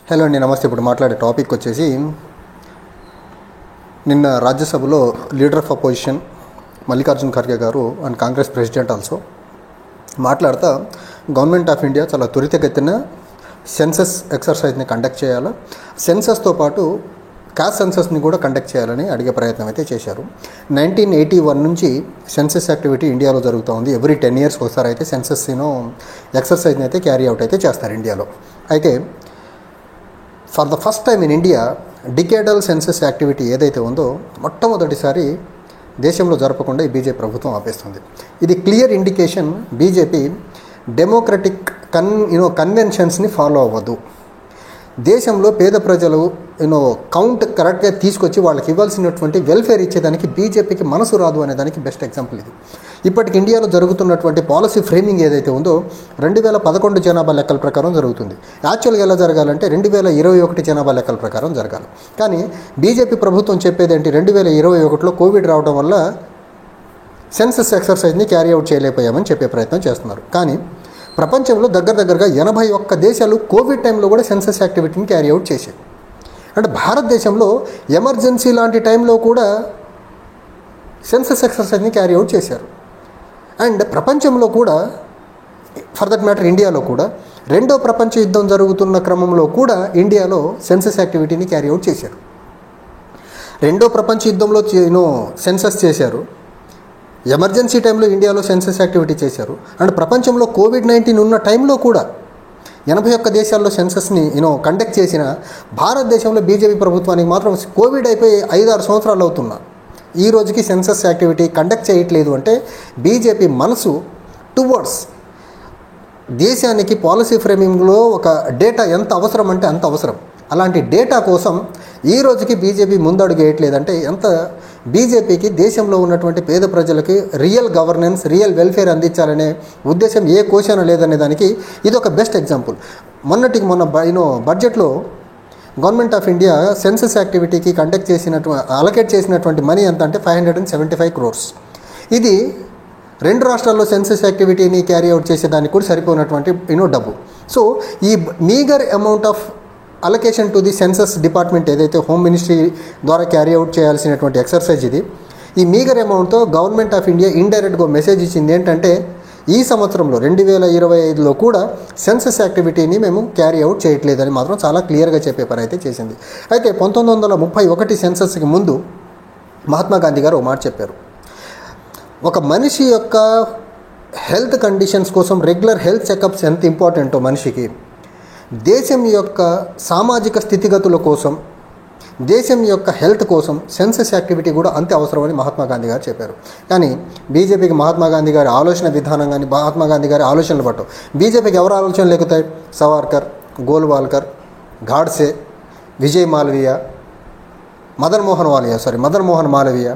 Hello అండి, నమస్తే. ఇప్పుడు మాట్లాడే టాపిక్ వచ్చేసి, నిన్న రాజ్యసభలో leader of opposition Mallikarjun Kharge గారు అండ్ కాంగ్రెస్ ప్రెసిడెంట్ ఆల్సో మాట్లాడుతూ గవర్నమెంట్ ఆఫ్ ఇండియా చాలా త్వరితగతిన సెన్సస్ ఎక్సర్సైజ్ని కండక్ట్ చేయాలి, సెన్సస్తో పాటు క్యాస్ట్ సెన్సస్ని కూడా కండక్ట్ చేయాలని అడిగే ప్రయత్నం అయితే చేశారు. 1981 నుంచి సెన్సస్ యాక్టివిటీ ఇండియాలో జరుగుతూ ఉంది. ఎవ్రీ 10 years ఒకసారి అయితే సెన్సస్ ఎక్సర్సైజ్ని అయితే క్యారీ అవుట్ అయితే చేస్తారు ఇండియాలో. అయితే for the first time in India decadal census activity ఏదైతే ఉందో మొట్టమొదటిసారి దేశంలో జరపకుండా ఈ బీజేపీ ప్రభుత్వం ఆపేస్తుంది. ఇది క్లియర్ ఇండికేషన్ బీజేపీ డెమోక్రటిక్ కన్వెన్షన్స్ని ఫాలో అవ్వదు. దేశంలో పేద ప్రజలు కౌంట్ కరెక్ట్గా తీసుకొచ్చి వాళ్ళకి ఇవ్వాల్సినటువంటి వెల్ఫేర్ ఇచ్చేదానికి బీజేపీకి మనసు రాదు అనే దానికి బెస్ట్ ఎగ్జాంపుల్ ఇది. ఇప్పటికి ఇండియాలో జరుగుతున్నటువంటి పాలసీ ఫ్రేమింగ్ ఏదైతే ఉందో 2011 జనాభా లెక్కల ప్రకారం జరుగుతుంది. యాక్చువల్గా ఎలా జరగాలంటే 2021 జనాభా లెక్కల ప్రకారం జరగాలి. కానీ బీజేపీ ప్రభుత్వం చెప్పేది ఏంటి, 2021లో కోవిడ్ రావడం వల్ల సెన్సస్ ఎక్సర్సైజ్ని క్యారీ అవుట్ చేయలేకపోయామని చెప్పే ప్రయత్నం చేస్తున్నారు. కానీ ప్రపంచంలో దగ్గరగా 81 దేశాలు కోవిడ్ టైంలో కూడా సెన్సస్ యాక్టివిటీని క్యారీ అవుట్ చేశాయి. అంటే భారతదేశంలో ఎమర్జెన్సీ లాంటి టైంలో కూడా సెన్సస్ ఎక్సర్సైజ్ని క్యారీ అవుట్ చేశారు. అండ్ ప్రపంచంలో కూడా, ఫర్ దట్ మ్యాటర్ ఇండియాలో కూడా, రెండో ప్రపంచ యుద్ధం జరుగుతున్న క్రమంలో కూడా ఇండియాలో సెన్సస్ యాక్టివిటీని క్యారీ అవుట్ చేశారు. రెండో ప్రపంచ యుద్ధంలో సెన్సస్ చేశారు, ఎమర్జెన్సీ టైంలో ఇండియాలో సెన్సస్ యాక్టివిటీ చేశారు. అండ్ ప్రపంచంలో కోవిడ్-19 ఉన్న టైంలో కూడా 81 దేశాల్లో సెన్సస్ని కండక్ట్ చేసిన భారతదేశంలో బీజేపీ ప్రభుత్వానికి మాత్రం కోవిడ్ అయిపోయి 5-6 సంవత్సరాలు అవుతున్నా ఈ రోజుకి సెన్సస్ యాక్టివిటీ కండక్ట్ చేయట్లేదు. అంటే బీజేపీ మనసు టువర్డ్స్ దేశానికి పాలసీ ఫ్రేమింగ్లో ఒక డేటా ఎంత అవసరం అంటే అంత అవసరం. అలాంటి డేటా కోసం ఈ రోజుకి బీజేపీ ముందడుగు వేయట్లేదంటే ఎంత బీజేపీకి దేశంలో ఉన్నటువంటి పేద ప్రజలకి రియల్ గవర్నెన్స్, రియల్ వెల్ఫేర్ అందించాలనే ఉద్దేశం ఏ కోశాన లేదనే దానికి ఇది ఒక బెస్ట్ ఎగ్జాంపుల్. మొన్న బడ్జెట్లో గవర్నమెంట్ ఆఫ్ ఇండియా సెన్సస్ యాక్టివిటీకి అలొకేట్ చేసినటువంటి మనీ ఎంత అంటే 575 crores. ఇది 2 రాష్ట్రాల్లో సెన్సస్ యాక్టివిటీని క్యారీ అవుట్ చేసేదానికి కూడా సరిపోయినటువంటి డబ్బు. సో ఈ meagre amount of allocation to the census department ఏదైతే హోమ్ మినిస్ట్రీ ద్వారా క్యారీ అవుట్ చేయాల్సినటువంటి ఎక్సర్సైజ్ ఇది, ఈ మీగర్ అమౌంట్తో గవర్నమెంట్ ఆఫ్ ఇండియా ఇండైరెక్ట్గా మెసేజ్ ఇచ్చింది ఏంటంటే ఈ సంవత్సరంలో 2025లో కూడా సెన్సస్ యాక్టివిటీని మేము క్యారీ అవుట్ చేయట్లేదని మాత్రం చాలా క్లియర్గా చెప్పే పని అయితే చేసింది. అయితే 1931 సెన్సస్కి ముందు మహాత్మా గాంధీ గారు ఒక మాట చెప్పారు, ఒక మనిషి యొక్క హెల్త్ కండిషన్స్ కోసం రెగ్యులర్ హెల్త్ చెకప్స్ ఎంత ఇంపార్టెంటో మనిషికి, దేశం యొక్క సామాజిక స్థితిగతుల కోసం, దేశం యొక్క హెల్త్ కోసం సెన్సస్ యాక్టివిటీ కూడా అంతే అవసరమని మహాత్మా గాంధీ గారు చెప్పారు. కానీ బీజేపీకి మహాత్మా గాంధీ గారి ఆలోచన విధానం కానీ మహాత్మా గాంధీ గారి ఆలోచనలు పట్టవు. బీజేపీకి ఎవరు ఆలోచనలు లేకుతాయి? సవార్కర్, గోల్వాల్కర్, గాడ్సే, విజయ్ మాల్వియా, మదన్ మోహన్ మాలవీయ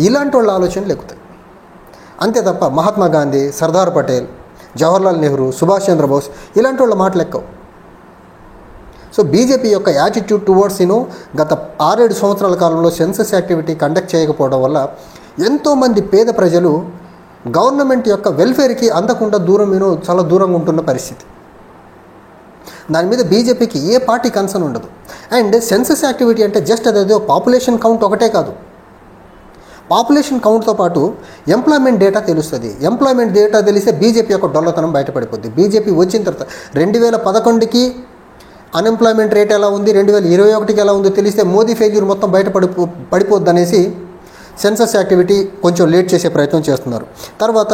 ఇలాంటి వాళ్ళ ఆలోచనలు లేకుతాయి. అంతే తప్ప మహాత్మా గాంధీ, సర్దార్ పటేల్, జవహర్లాల్ నెహ్రూ, సుభాష్ చంద్రబోస్ ఇలాంటి వాళ్ళ మాటలు ఎక్కవు. సో బీజేపీ యొక్క యాటిట్యూడ్ టువర్డ్స్ గత 6-7 సంవత్సరాల కాలంలో సెన్సస్ యాక్టివిటీ కండక్ట్ చేయకపోవడం వల్ల ఎంతోమంది పేద ప్రజలు గవర్నమెంట్ యొక్క వెల్ఫేర్కి అందకుండా చాలా దూరంగా ఉంటున్న పరిస్థితి. దాని మీద బీజేపీకి ఏ పార్టీ కన్సర్న్ ఉండదు. అండ్ సెన్సస్ యాక్టివిటీ అంటే జస్ట్ అదేదో పాపులేషన్ కౌంట్ ఒకటే కాదు, పాపులేషన్ కౌంట్తో పాటు ఎంప్లాయ్మెంట్ డేటా తెలుస్తుంది. ఎంప్లాయ్మెంట్ డేటా తెలిస్తే బీజేపీ యొక్క డొల్లతనం బయటపడిపోద్ది. బీజేపీ వచ్చిన తర్వాత 2011కి అన్ఎంప్లాయ్మెంట్ రేట్ ఎలా ఉంది, 2021కి ఎలా ఉందో తెలిస్తే మోదీ ఫెయిల్యూర్ మొత్తం పడిపోద్ది అనేసి సెన్సస్ యాక్టివిటీ కొంచెం లేట్ చేసే ప్రయత్నం చేస్తున్నారు. తర్వాత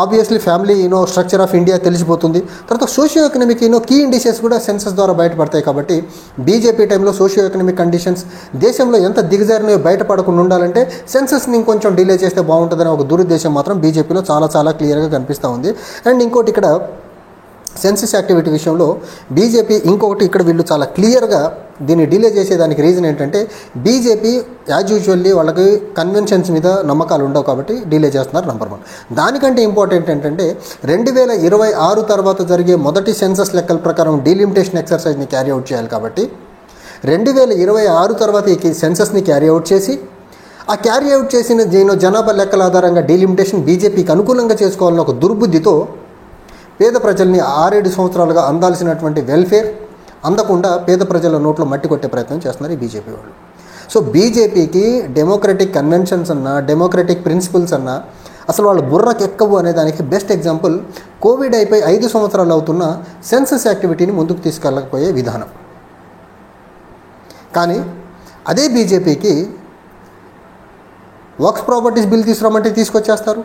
obviously family structure of India తెలిసిపోతుంది. తర్వాత సోషియో ఎకనామిక్ కీ ఇండిసెస్ కూడా సెన్సస్ ద్వారా బయటపడతాయి. కాబట్టి బీజేపీ టైంలో సోషియో ఎకనామిక్ కండిషన్స్ దేశంలో ఎంత దిగజారినో బయటపడకుండా ఉండాలంటే సెన్సస్ని ఇంకొంచెం డిలే చేస్తే బాగుంటుందనే ఒక దురుద్దేశం మాత్రం బీజేపీలో చాలా క్లియర్గా కనిపిస్తూ ఉంది. అండ్ ఇంకోటి ఇక్కడ సెన్సస్ యాక్టివిటీ విషయంలో బీజేపీ ఇంకొకటి ఇక్కడ వీళ్ళు చాలా క్లియర్గా దీన్ని డిలే చేసేదానికి రీజన్ ఏంటంటే బీజేపీ యాజ్ యూజువల్లీ వాళ్ళకి కన్వెన్షన్స్ మీద నమ్మకాలు ఉండవు కాబట్టి డిలే చేస్తున్నారు, నెంబర్ 1. దానికంటే ఇంపార్టెంట్ ఏంటంటే 2026 తర్వాత జరిగే మొదటి సెన్సస్ లెక్కల ప్రకారం డీలిమిటేషన్ ఎక్సర్సైజ్ని క్యారీ అవుట్ చేయాలి. కాబట్టి 2026 తర్వాత ఈ సెన్సస్ని క్యారీ అవుట్ చేసి ఆ క్యారీ అవుట్ చేసిన జనాభా లెక్కల ఆధారంగా డీలిమిటేషన్ బీజేపీకి అనుకూలంగా చేసుకోవాలని ఒక దుర్బుద్ధితో పేద ప్రజల్ని 6-7 సంవత్సరాలుగా అందాల్సినటువంటి వెల్ఫేర్, అందకుండా పేద ప్రజల నోట్లో మట్టి కొట్టే ప్రయత్నం చేస్తున్నారు ఈ బీజేపీ వాళ్ళు. సో బీజేపీకి డెమోక్రటిక్ కన్వెన్షన్స్ అన్నా, డెమోక్రటిక్ ప్రిన్సిపల్స్ అన్నా అసలు వాళ్ళ బుర్రకు ఎక్కవు అనే దానికి బెస్ట్ ఎగ్జాంపుల్ కోవిడ్ అయిపోయి 5 సంవత్సరాలు అవుతున్న సెన్సస్ యాక్టివిటీని ముందుకు తీసుకెళ్ళకపోయే విధానం. కానీ అదే బీజేపీకి వర్క్స్ ప్రాపర్టీస్ బిల్ తీసుకురామంటే తీసుకొచ్చేస్తారు.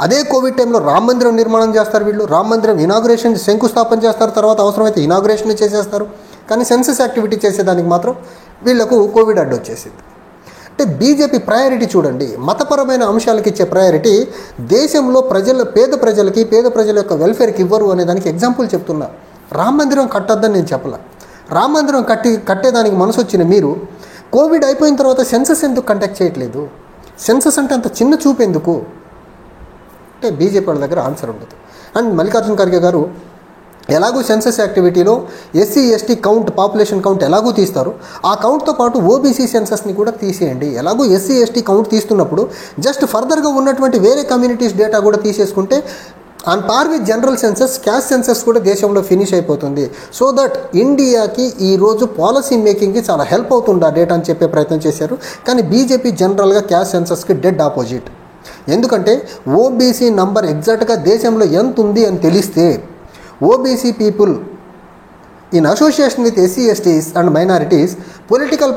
అదే కోవిడ్ టైంలో రామ మందిరం నిర్మాణం చేస్తారు వీళ్ళు. రామ మందిరం ఇనాగ్రేషన్ శంకుస్థాపన చేస్తారు, తర్వాత అవసరమైతే ఇనాగ్రేషన్ చేసేస్తారు. కానీ సెన్సస్ యాక్టివిటీ చేసేదానికి మాత్రం వీళ్లకు కోవిడ్ అడ్డు వచ్చేసింది. అంటే బీజేపీ ప్రయారిటీ చూడండి, మతపరమైన అంశాలకు ఇచ్చే ప్రయారిటీ దేశంలో పేద ప్రజల యొక్క వెల్ఫేర్కి ఇవ్వరు అనే దానికి ఎగ్జాంపుల్ చెప్తున్నా. రామ మందిరం కట్టొద్దని నేను చెప్పలా. రామ మందిరం కట్టేదానికి మనసు వచ్చిన మీరు కోవిడ్ అయిపోయిన తర్వాత సెన్సస్ ఎందుకు కండక్ట్ చేయట్లేదు? సెన్సస్ అంటే అంత చిన్న చూపు ఎందుకు అంటే బీజేపీ వాళ్ళ దగ్గర ఆన్సర్ ఉండదు. అండ్ మల్లికార్జున ఖర్గే గారు ఎలాగూ సెన్సస్ యాక్టివిటీలో ఎస్సీ ఎస్టీ పాపులేషన్ కౌంట్ ఎలాగూ తీస్తారు, ఆ కౌంట్తో పాటు ఓబీసీ సెన్సస్ని కూడా తీసేయండి. ఎలాగూ ఎస్సీ ఎస్టీ కౌంట్ తీస్తున్నప్పుడు జస్ట్ ఫర్దర్గా ఉన్నటువంటి వేరే కమ్యూనిటీస్ డేటా కూడా తీసేసుకుంటే on par with general census, caste census కూడా దేశంలో ఫినిష్ అయిపోతుంది. సో దట్ ఇండియాకి ఈరోజు పాలసీ మేకింగ్కి చాలా హెల్ప్ అవుతుంది ఆ డేటా అని చెప్పే ప్రయత్నం చేశారు. కానీ బీజేపీ జనరల్గా క్యాస్ట్ సెన్సస్కి డెడ్ ఆపోజిట్. ఎందుకంటే ఓబీసీ నంబర్ ఎగ్జాక్ట్గా దేశంలో ఎంత ఉంది అని తెలిస్తే OBC people in association with SC ఎస్టీస్ and minorities political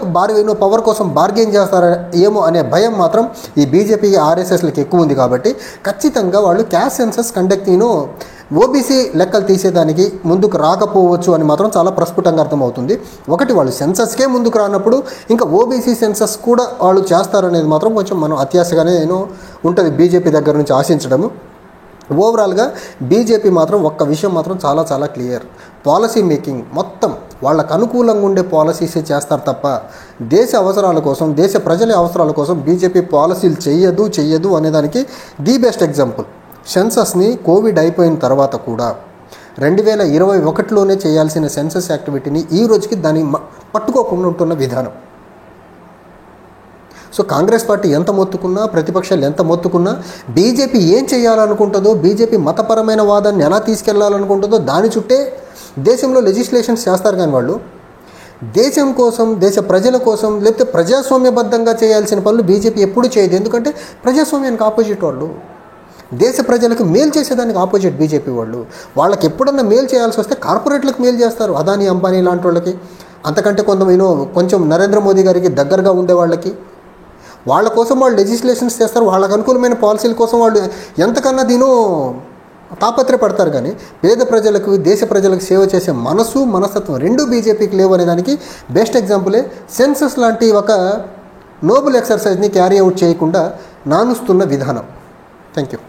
power కోసం బార్గెన్ చేస్తారా ఏమో అనే భయం మాత్రం ఈ బీజేపీకి ఆర్ఎస్ఎస్లకి ఎక్కువ ఉంది. కాబట్టి ఖచ్చితంగా వాళ్ళు క్యాస్ట్ సెన్సస్ కండక్ట్ను ఓబీసీ లెక్కలు తీసేదానికి ముందుకు రాకపోవచ్చు అని మాత్రం చాలా ప్రస్ఫుటంగా అర్థమవుతుంది. ఒకటి, వాళ్ళు సెన్సస్కే ముందుకు రానప్పుడు ఇంకా ఓబీసీ సెన్సస్ కూడా వాళ్ళు చేస్తారనేది మాత్రం కొంచెం మనం అత్యాశగానే ఉంటుంది బీజేపీ దగ్గర నుంచి ఆశించడము. ఓవరాల్గా బీజేపీ మాత్రం ఒక్క విషయం మాత్రం చాలా చాలా క్లియర్, పాలసీ మేకింగ్ మొత్తం వాళ్ళకు అనుకూలంగా ఉండే పాలసీసే చేస్తారు తప్ప దేశ అవసరాల కోసం, దేశ ప్రజల అవసరాల కోసం బీజేపీ పాలసీలు చెయ్యదు అనేదానికి ది బెస్ట్ ఎగ్జాంపుల్ సెన్సస్ని కోవిడ్ అయిపోయిన తర్వాత కూడా 2021లోనే చేయాల్సిన సెన్సస్ యాక్టివిటీని ఈ రోజుకి దాన్ని పట్టుకోకుండా ఉంటున్న విధానం. సో కాంగ్రెస్ పార్టీ ఎంత మొత్తుకున్నా, ప్రతిపక్షాలు ఎంత మొత్తుకున్నా, బీజేపీ ఏం చేయాలనుకుంటుందో, బీజేపీ మతపరమైన వాదాన్ని ఎలా తీసుకెళ్లాలనుకుంటుందో దాని చుట్టే దేశంలో లెజిస్లేషన్స్ చేస్తారు. కానీ వాళ్ళు దేశం కోసం, దేశ ప్రజల కోసం, లేకపోతే ప్రజాస్వామ్యబద్ధంగా చేయాల్సిన పనులు బీజేపీ ఎప్పుడు చేయదు. ఎందుకంటే ప్రజాస్వామ్యానికి ఆపోజిట్ వాళ్ళు, దేశ ప్రజలకు మేలు చేసేదానికి ఆపోజిట్ బీజేపీ వాళ్ళు. వాళ్ళకి ఎప్పుడన్నా మేలు చేయాల్సి వస్తే కార్పొరేట్లకు మేలు చేస్తారు, అదానీ అంబానీ లాంటి వాళ్ళకి, అంతకంటే కొంచెం నరేంద్ర మోదీ గారికి దగ్గరగా ఉండే వాళ్ళకి. వాళ్ళ కోసం వాళ్ళు లెజిస్లేషన్స్ చేస్తారు, వాళ్ళకు అనుకూలమైన పాలసీల కోసం వాళ్ళు ఎంతకన్నా తాపత్రయపడతారు. కానీ పేద ప్రజలకు, దేశ ప్రజలకు సేవ చేసే మనస్తత్వం రెండూ బీజేపీకి లేవు అనేదానికి బెస్ట్ ఎగ్జాంపులే సెన్సస్ లాంటి ఒక నోబుల్ ఎక్సర్సైజ్ని క్యారీ అవుట్ చేయకుండా నానుస్తున్న విధానం. Thank you.